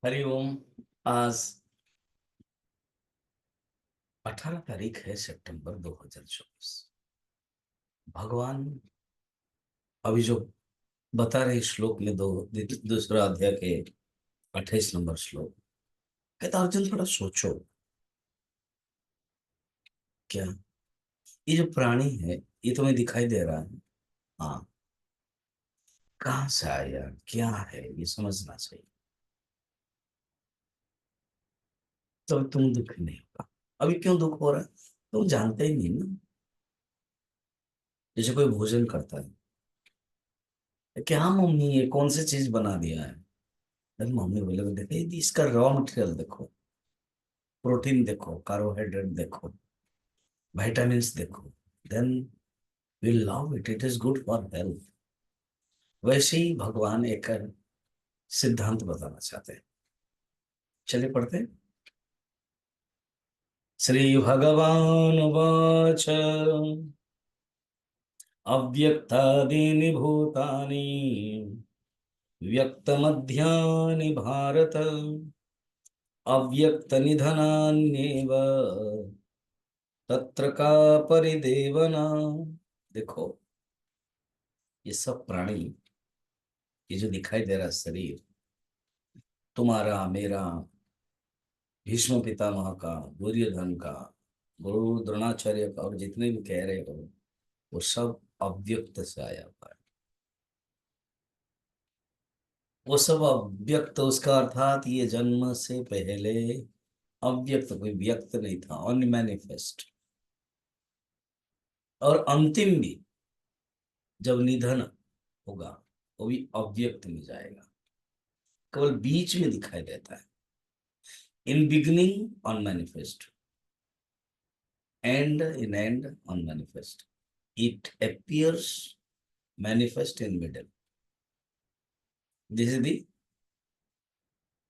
हरिओम। आज 18 तारीख है सितंबर 2024। भगवान अभी जो बता रहे श्लोक में दूसरा अध्याय के 28 नंबर श्लोक कहता अर्जुन थोड़ा सोचो। क्या ये जो प्राणी है ये तुम्हें दिखाई दे रहा है? हाँ। कहाँ से आया, क्या है, ये समझना चाहिए। तो तुम दुख नहीं होगा। अभी क्यों दुख हो रहा है? तुम जानते ही नहीं ना। जैसे कोई भोजन करता है, क्या मम्मी ये कौन सी चीज बना दिया है? अरे मम्मी बोले देखो ये इसका रॉ मटेरियल देखो, प्रोटीन देखो, कार्बोहाइड्रेट देखो, विटामिन्स देखो, then will love it, it is good for health. वैसे ही भगवान एक सिद्धांत बताना चाहते हैं। चलिए पढ़ते हैं। श्री भगवान वाच अव्यक्तादीनि भूतानि व्यक्तमध्यानि भारत अव्यक्त निधनान्येव तत्र का परिदेवना। देखो ये सब प्राणी, ये जो दिखाई दे रहा शरीर, तुम्हारा मेरा, भीष्म पितामह का, दुर्योधन का, गुरु द्रोणाचार्य का, और जितने भी कह रहे हो वो सब अव्यक्त से आया हुआ है। वो सब अव्यक्त, उसका अर्थात ये जन्म से पहले अव्यक्त, कोई व्यक्त नहीं था, अनमैनिफेस्ट। और अंतिम भी जब निधन होगा वो भी अव्यक्त में जाएगा, केवल बीच में दिखाई देता है। In beginning unmanifest, in end unmanifest, it appears manifest in middle. This is the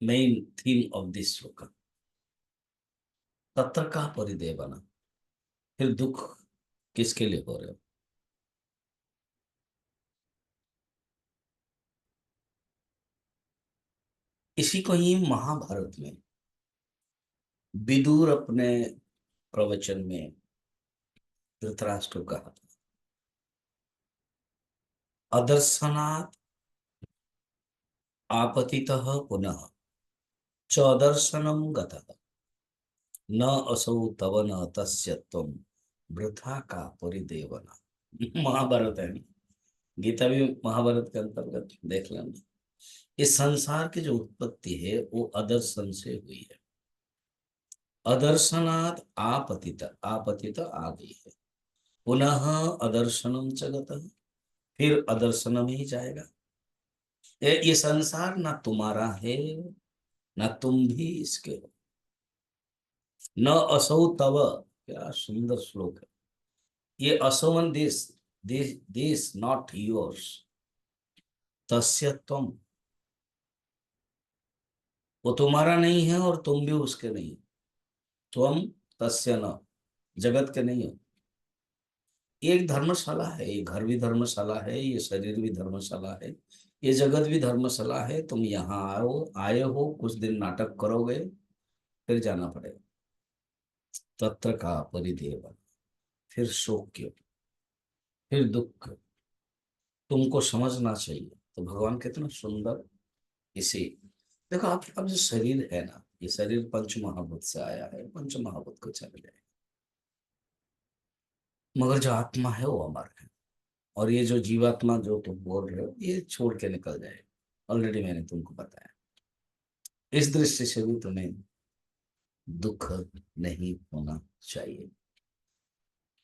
main theme of this sloka. तत्र का परिदेवना। फिर दुख किसके लिए हो रहे हो? इसी को ही महाभारत में विदुर अपने प्रवचन में धृतराष्ट्र को कहा था, अदर्शनात् आपतितः पुनः च अदर्शनम गतः न असौ तव न तस्य त्वं वृथा का परिदेवना। महाभारत है ना? गीता भी महाभारत के अंतर्गत देख लेना। इस संसार की जो उत्पत्ति है वो अदर्शन से हुई है। अदर्शनात् आपतित, आपतित आ गई है, पुनः अदर्शनम च गतः, फिर अदर्शन में ही जाएगा। ये संसार ना तुम्हारा है, ना तुम भी इसके हो। न असौ तव, क्या सुंदर श्लोक है। ये असोवन दिस नॉट योर्स, तस्य त्वम, वो तुम्हारा नहीं है और तुम भी उसके नहीं। त्वम तस्य न, जगत के नहीं हो। ये एक धर्मशाला है, ये घर भी धर्मशाला है, ये शरीर भी धर्मशाला है, ये जगत भी धर्मशाला है। तुम यहाँ आए हो, कुछ दिन नाटक करोगे, फिर जाना पड़ेगा। तत्र का परिदेव, फिर शोक क्यों, फिर दुख क्यों? तुमको समझना चाहिए। तो भगवान कितना सुंदर इसे, देखो आप, अब जो शरीर है ना, ये शरीर पंच महाभूत से आया है, पंच महाभूत को चले जाए, मगर जो आत्मा है वो अमर है। और ये जो जीवात्मा जो तुम बोल रहे हो ये छोड़ के निकल जाए, ऑलरेडी मैंने तुमको बताया। इस दृष्टि से भी तुम्हें दुख नहीं होना चाहिए।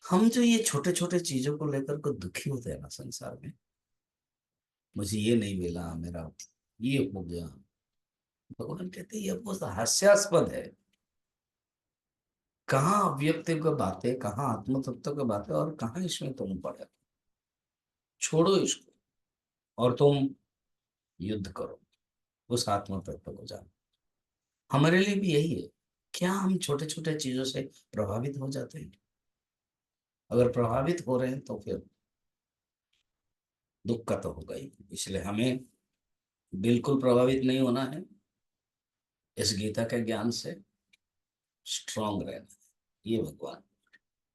हम जो ये छोटे छोटे चीजों को लेकर को दुखी होते हैं ना संसार में, मुझे ये नहीं मिला, मेरा ये हो गया, भगवान कहते हैं ये बहुत हास्यास्पद है। कहाँ अव्यक्त की बातें, कहाँ आत्म तत्व की बातें, और कहाँ इसमें तुम पड़े। छोड़ो इसको और तुम युद्ध करो, उस आत्म तत्व को जानो। हमारे लिए भी यही है। क्या हम छोटे छोटे चीजों से प्रभावित हो जाते हैं? अगर प्रभावित हो रहे हैं तो फिर दुख का तो होगा ही। इसलिए हमें बिल्कुल प्रभावित नहीं होना है। इस गीता के ज्ञान से स्ट्रांग रहना, ये भगवान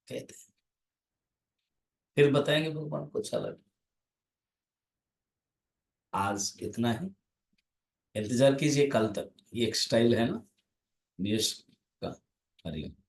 कहते हैं। फिर बताएंगे भगवान कुछ अलग। आज इतना ही, इंतजार कीजिए कल तक। ये एक स्टाइल है ना, न्यूज का। हरिओम।